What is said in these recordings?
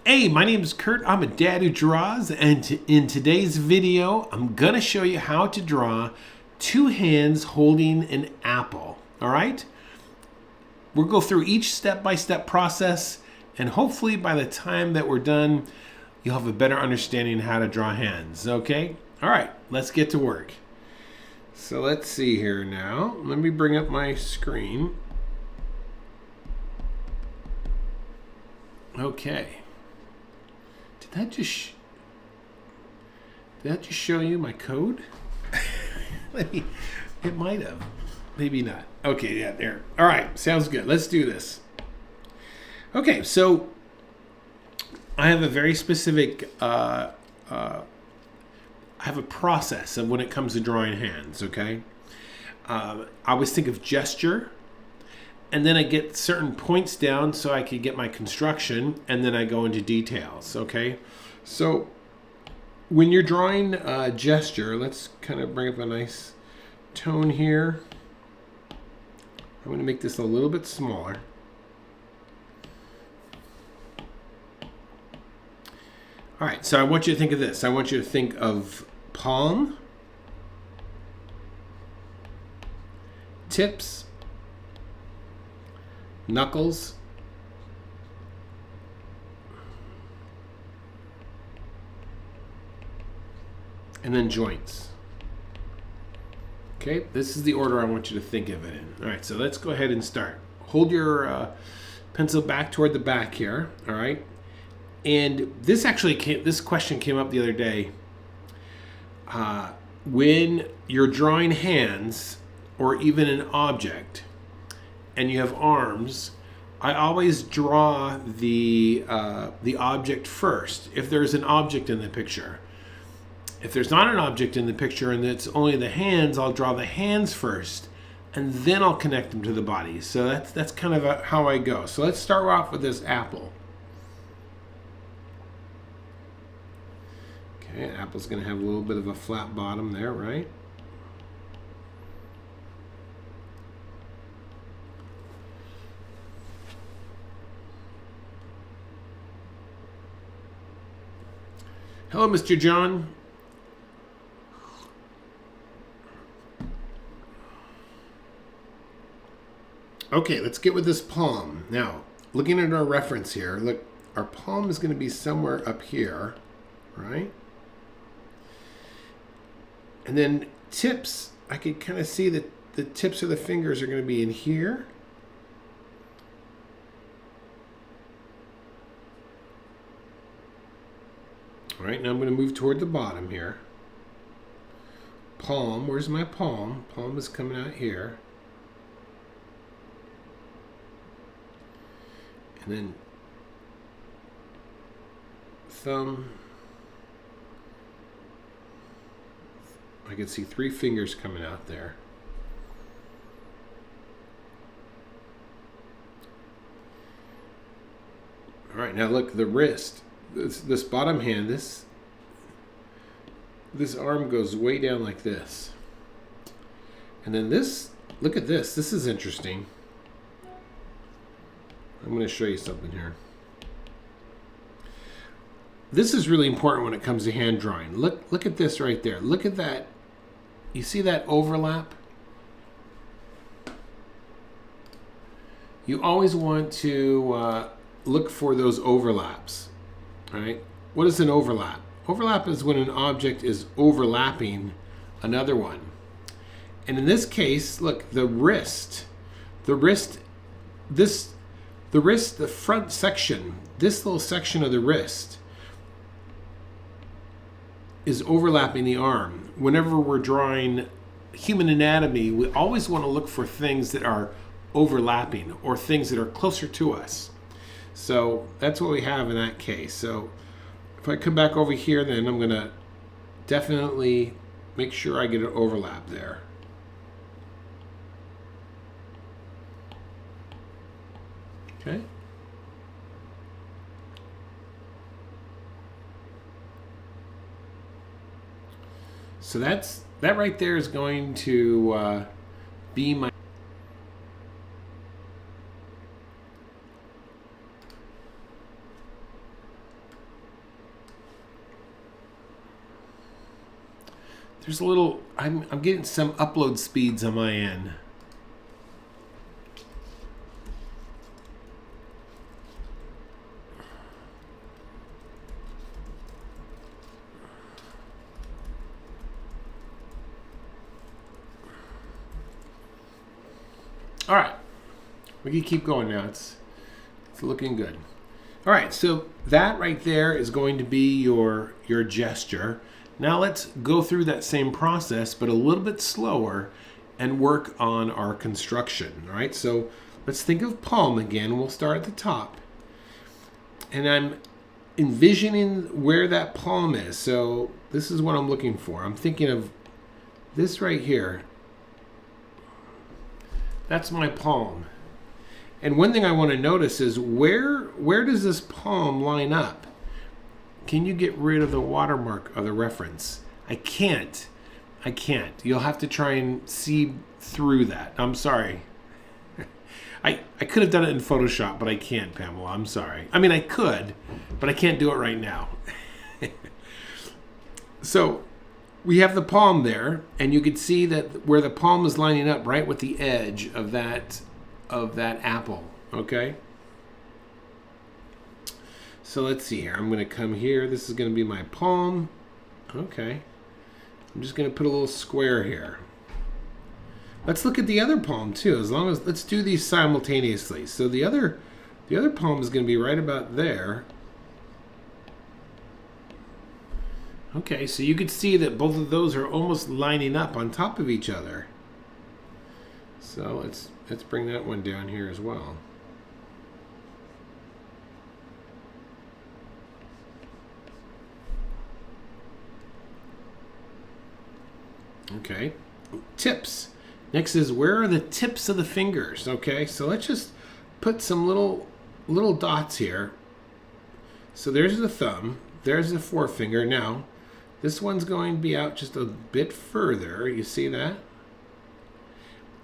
Hey, my name is Kurt. I'm a dad who draws, and in today's video, I'm gonna show you how to draw two hands holding an apple. All right? We'll go through each step-by-step process, and hopefully by the time that we're done, you'll have a better understanding of how to draw hands, okay? All right, let's get to work. So let's see here now. Let me bring up my screen. Okay. Did that just show you my code? It might have. Maybe not. Okay, yeah, there. All right, sounds good. Let's do this. Okay, so I have a very specific I have a process of when it comes to drawing hands, okay? I always think of gesture, and then I get certain points down so I can get my construction, and then I go into details, okay? So when you're drawing gesture, let's kind of bring up a nice tone here. I'm going to make this a little bit smaller. All right, so I want you to think of this. I want you to think of palm, tips, knuckles, and then joints. Okay, this is the order I want you to think of it in. All right, so let's go ahead and start. Hold your pencil back toward the back here, all right? And this question came up the other day. When you're drawing hands or even an object and you have arms, I always draw the object first if there's an object in the picture. If there's not an object in the picture and it's only the hands, I'll draw the hands first and then I'll connect them to the body. So that's kind of how I go. So let's start off with this apple. Okay, apple's going to have a little bit of a flat bottom there, right? Hello, Mr. John. Okay, let's get with this palm. Now, looking at our reference here, look, our palm is going to be somewhere up here, right? And then tips, I could kind of see that the tips of the fingers are going to be in here. All right, now I'm going to move toward the bottom here. Palm, where's my palm? Palm is coming out here. And then thumb. I can see 3 fingers coming out there. All right, now look, the wrist. This bottom hand, this arm goes way down like this. And then this, look at this. This is interesting. I'm going to show you something here. This is really important when it comes to hand drawing. Look at this right there. Look at that. You see that overlap? You always want to look for those overlaps. All right? What is an overlap? Overlap is when an object is overlapping another one. And in this case, look, the front section, this little section of the wrist is overlapping the arm. Whenever we're drawing human anatomy, we always want to look for things that are overlapping or things that are closer to us. So that's what we have in that case. So if I come back over here, then I'm going to definitely make sure I get an overlap there. Okay. So that right there is going to be my There's a little, I'm getting some upload speeds on my end. All right, we can keep going now. It's looking good. All right, so that right there is going to be your gesture. Now let's go through that same process, but a little bit slower, and work on our construction. All right, so let's think of palm again. We'll start at the top, and I'm envisioning where that palm is. So this is what I'm looking for. I'm thinking of this right here. That's my palm. And one thing I want to notice is where does this palm line up? Can you get rid of the watermark of the reference? I can't. You'll have to try and see through that. I'm sorry. I could have done it in Photoshop, but I can't, Pamela. I'm sorry. I mean, I could, but I can't do it right now. So we have the palm there, and you can see that where the palm is lining up right with the edge of that apple. Okay, so let's see here. I'm going to come here. This is going to be my palm. Okay, I'm just going to put a little square here. Let's look at the other palm too. Let's do these simultaneously. So the other palm is going to be right about there. Okay, so you can see that both of those are almost lining up on top of each other. So let's bring that one down here as well. Okay, tips. Next is, where are the tips of the fingers? Okay, so let's just put some little dots here. So there's the thumb, there's the forefinger. Now, this one's going to be out just a bit further. You see that?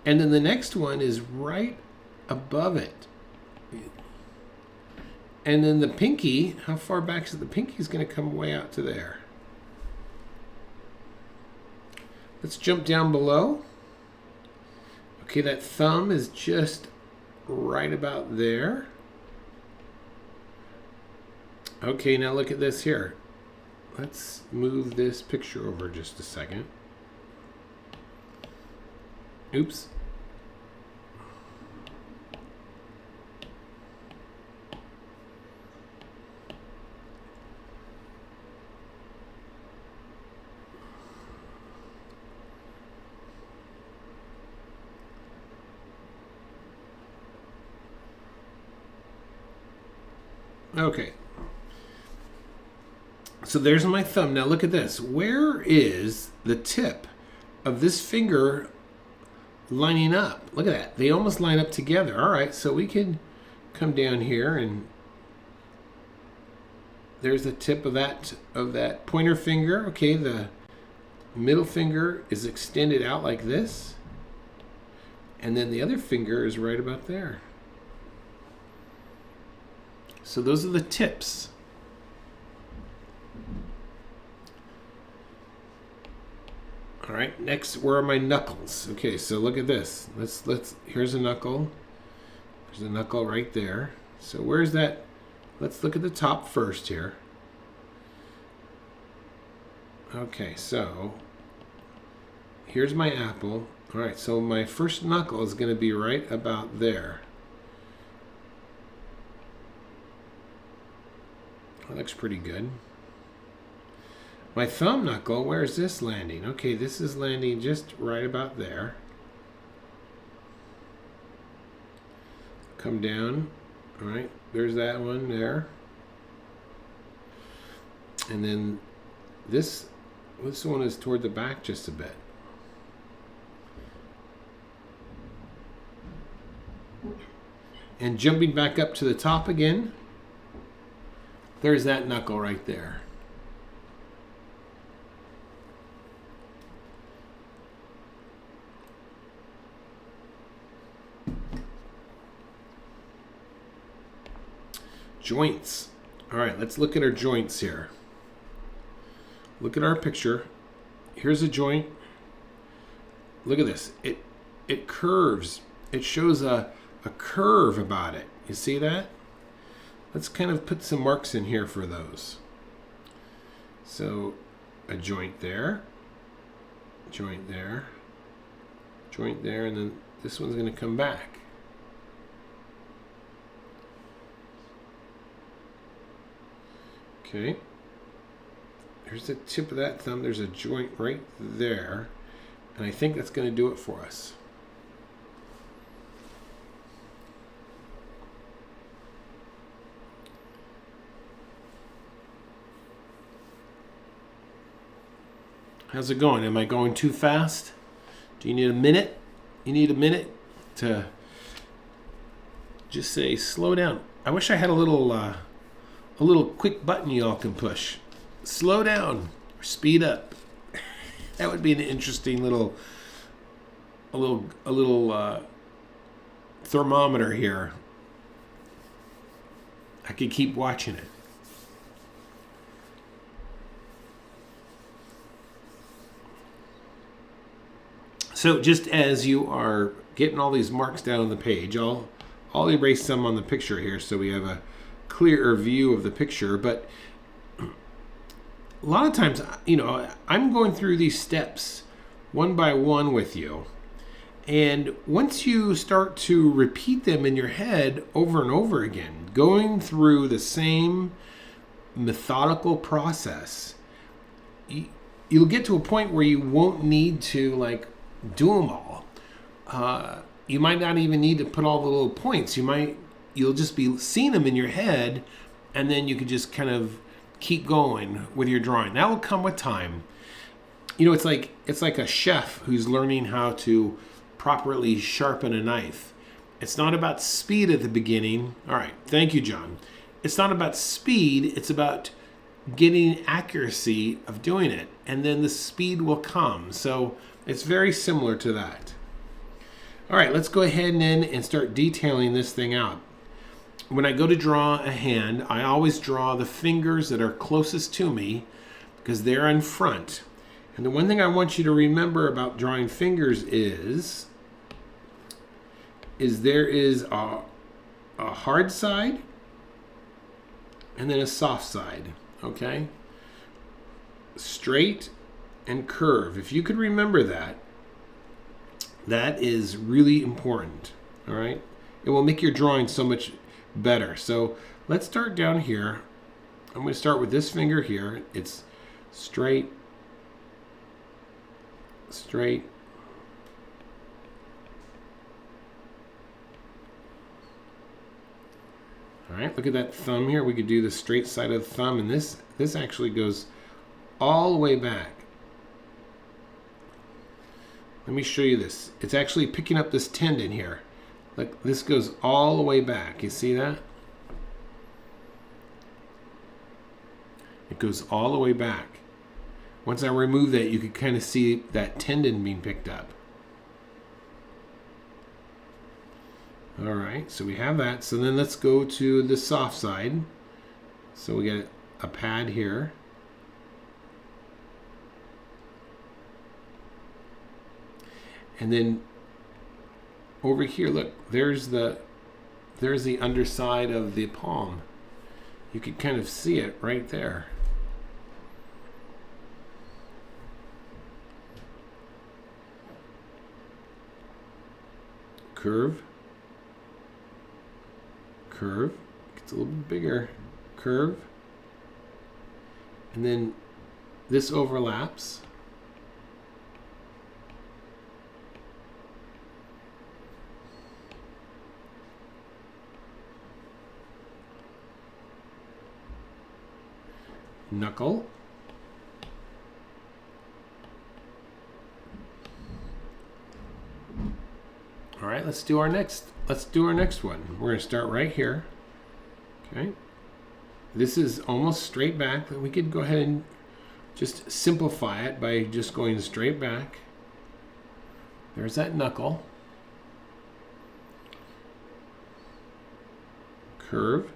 And then the next one is right above it. And then the pinky, how far back is the pinky? Is going to come way out to there. Let's jump down below. Okay, that thumb is just right about there. Okay, now look at this here. Let's move this picture over just a second. Oops. Okay. So there's my thumb. Now look at this. Where is the tip of this finger lining up? Look at that. They almost line up together. All right, so we can come down here, and there's the tip of that pointer finger. Okay, the middle finger is extended out like this, and then the other finger is right about there. So those are the tips. All right, next, where are my knuckles? Okay, so look at this. Here's a knuckle. There's a knuckle right there. So where's that? Let's look at the top first here. Okay, so here's my apple. All right, so my first knuckle is going to be right about there. That looks pretty good. My thumb knuckle, where is this landing? Okay, this is landing just right about there. Come down. All right, there's that one there. And then this one is toward the back just a bit. And jumping back up to the top again, there's that knuckle right there. Joints. All right, let's look at our joints here. Look at our picture. Here's a joint. Look at this. It curves. It shows a curve about it. You see that? Let's kind of put some marks in here for those. So a joint there, joint there, joint there, and then this one's going to come back. Okay. Here's the tip of that thumb. There's a joint right there. And I think that's going to do it for us. How's it going? Am I going too fast? Do you need a minute? You need a minute to just say slow down. I wish I had a little quick button you all can push. Slow down or speed up. That would be an interesting little thermometer here. I could keep watching it. So just as you are getting all these marks down on the page, I'll erase some on the picture here so we have a clearer view of the picture. But a lot of times, I'm going through these steps one by one with you. And once you start to repeat them in your head over and over again, going through the same methodical process, you'll get to a point where you won't need to do them all. You might not even need to put all the little points. You'll just be seeing them in your head, and then you can just kind of keep going with your drawing. That will come with time. It's like a chef who's learning how to properly sharpen a knife. It's not about speed at the beginning. All right, thank you, John. It's not about speed. It's about getting accuracy of doing it, and then the speed will come. So it's very similar to that. All right, let's go ahead and start detailing this thing out. When I go to draw a hand, I always draw the fingers that are closest to me because they're in front. And the one thing I want you to remember about drawing fingers is there is a hard side and then a soft side, okay? Straight and curve. If you could remember that, that is really important, all right? It will make your drawing so much better. So let's start down here. I'm going to start with this finger here. It's straight, straight, all right, look at that thumb here. We could do the straight side of the thumb, and this actually goes all the way back. Let me show you this. It's actually picking up this tendon here. Like this goes all the way back. You see that? It goes all the way back. Once I remove that, you can kind of see that tendon being picked up. All right, so we have that. So then let's go to the soft side. So we get a pad here. And then over here, look, there's the underside of the palm. You can kind of see it right there. Curve, curve, gets a little bit bigger, curve, and then this overlaps. Knuckle. All right, let's do our next one. We're going to start right here. Okay. This is almost straight back, but we could go ahead and just simplify it by just going straight back. There's that knuckle. Curve.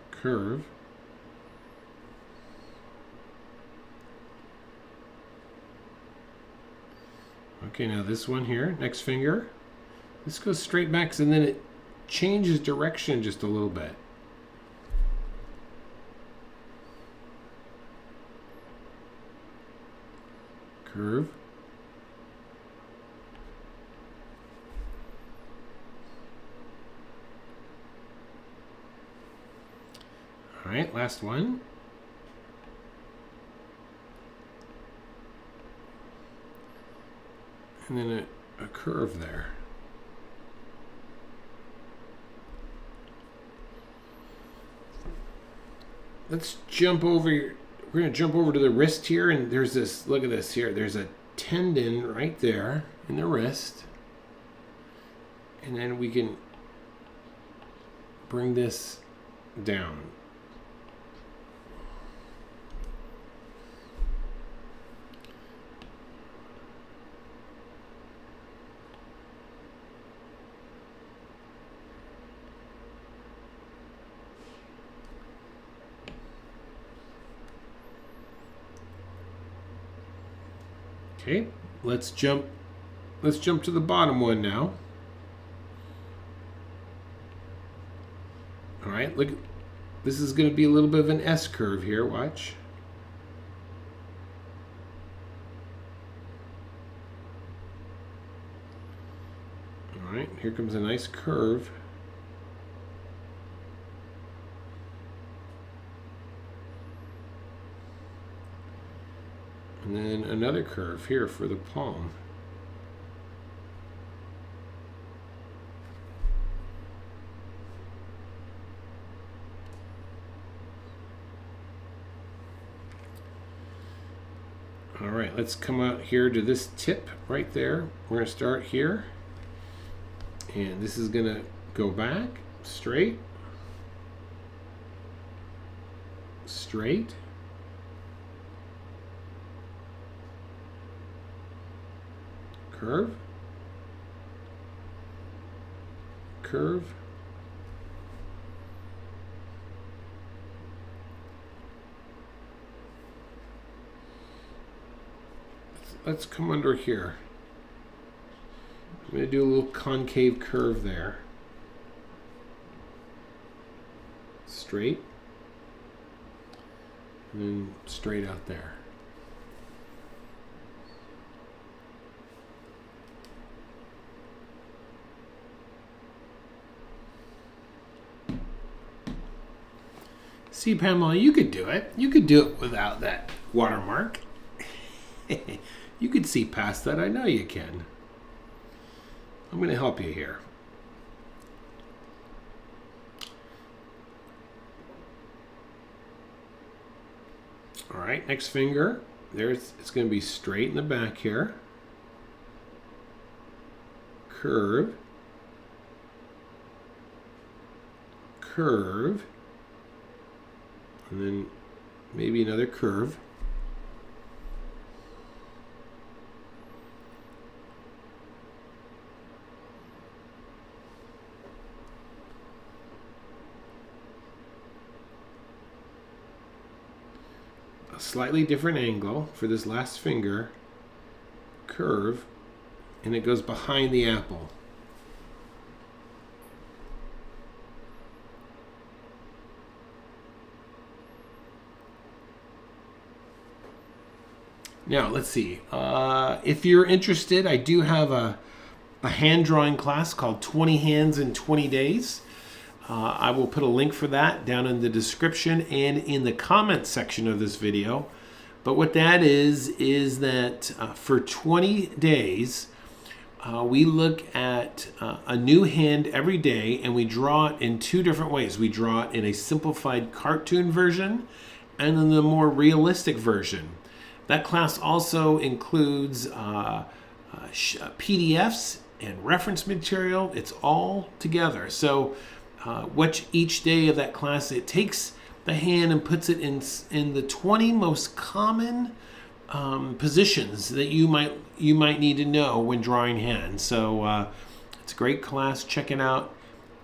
Curve. Okay, now this one here, next finger. This goes straight back, and then it changes direction just a little bit. Curve. All right, last one. And then a curve there. Let's jump over. We're going to jump over to the wrist here, and there's this. Look at this here. There's a tendon right there in the wrist, and then we can bring this down. Okay, let's jump to the bottom one now. All right, look, this is going to be a little bit of an S curve here, watch. All right, here comes a nice curve. And then another curve here for the palm. All right, let's come out here to this tip right there. We're going to start here. And this is going to go back, straight, straight. Curve, curve, let's come under here. I'm going to do a little concave curve there. Straight, and then straight out there. See, Pamela, you could do it. You could do it without that watermark. You could see past that. I know you can. I'm going to help you here. All right, next finger. It's going to be straight in the back here. Curve. Curve. And then maybe another curve. A slightly different angle for this last finger. Curve. And it goes behind the apple. Now, let's see. If you're interested, I do have a hand drawing class called 20 Hands in 20 Days. I will put a link for that down in the description and in the comment section of this video. But what that is that for 20 days, we look at a new hand every day, and we draw it in two different ways. We draw it in a simplified cartoon version and then the more realistic version. That class also includes PDFs and reference material. It's all together. So watch each day of that class. It takes the hand and puts it in the 20 most common positions that you might need to know when drawing hands. So it's a great class. Check it out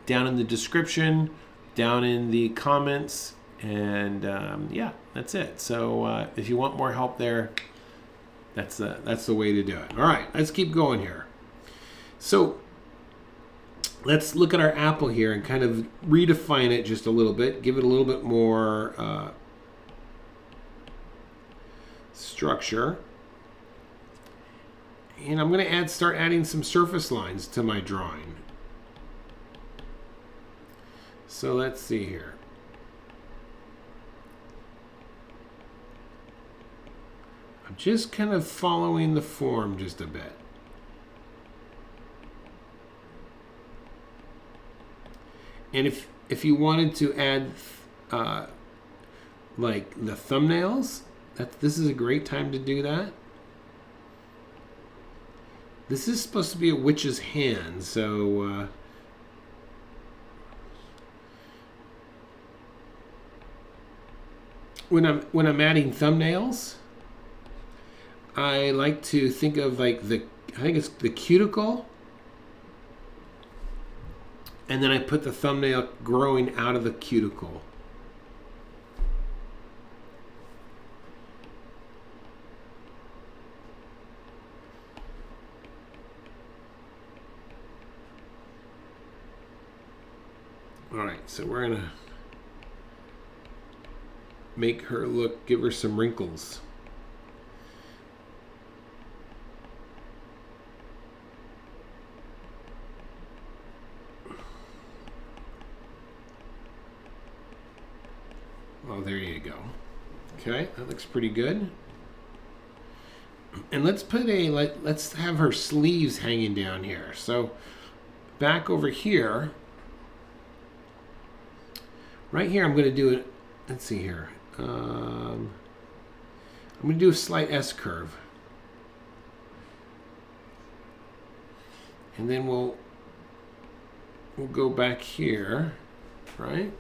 down in the description, down in the comments. And yeah, that's it. So if you want more help there, That's the way to do it. All right, let's keep going here. So let's look at our apple here and kind of redefine it just a little bit. Give it a little bit more structure. And I'm going to start adding some surface lines to my drawing. So let's see here. I'm just kind of following the form just a bit. And if you wanted to add like the thumbnails, this is a great time to do that. This is supposed to be a witch's hand, so when I'm adding thumbnails, I like to think of like I think it's the cuticle, and then I put the thumbnail growing out of the cuticle. All right, so we're gonna make her look, give her some wrinkles. Oh, there you go. Okay, that looks pretty good. And let's put let's have her sleeves hanging down here. So back over here, right here, I'm going to do it. Let's see here. I'm going to do a slight S curve, and then we'll go back here, right?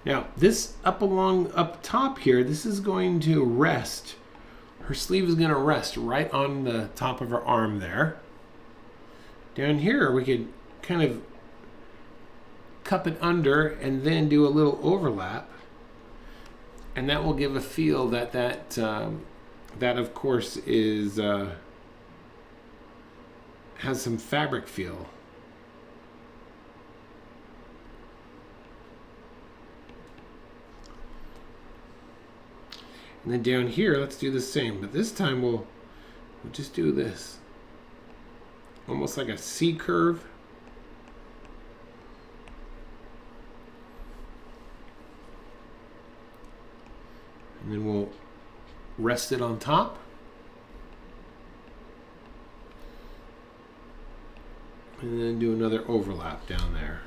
Now, this up top here, this is going to rest. Her sleeve is going to rest right on the top of her arm there. Down here, we could kind of cup it under and then do a little overlap. And that will give a feel that of course, is has some fabric feel. And then down here, let's do the same. But this time we'll just do this. Almost like a C curve. And then we'll rest it on top. And then do another overlap down there.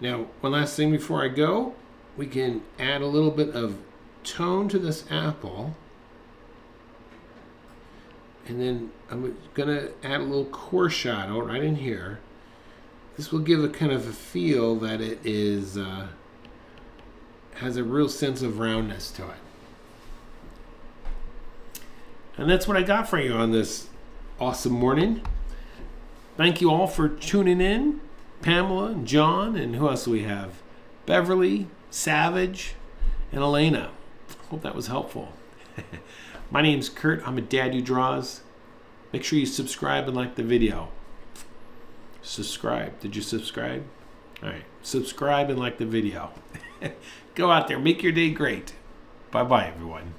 Now, one last thing before I go, we can add a little bit of tone to this apple. And then I'm gonna add a little core shadow right in here. This will give a kind of a feel that it is has a real sense of roundness to it. And that's what I got for you on this awesome morning. Thank you all for tuning in. Pamela and John, and who else do we have? Beverly, Savage, and Elena. Hope that was helpful. My name's Kurt. I'm a dad who draws. Make sure you subscribe and like the video. Subscribe. Did you subscribe? All right. Subscribe and like the video. Go out there. Make your day great. Bye-bye, everyone.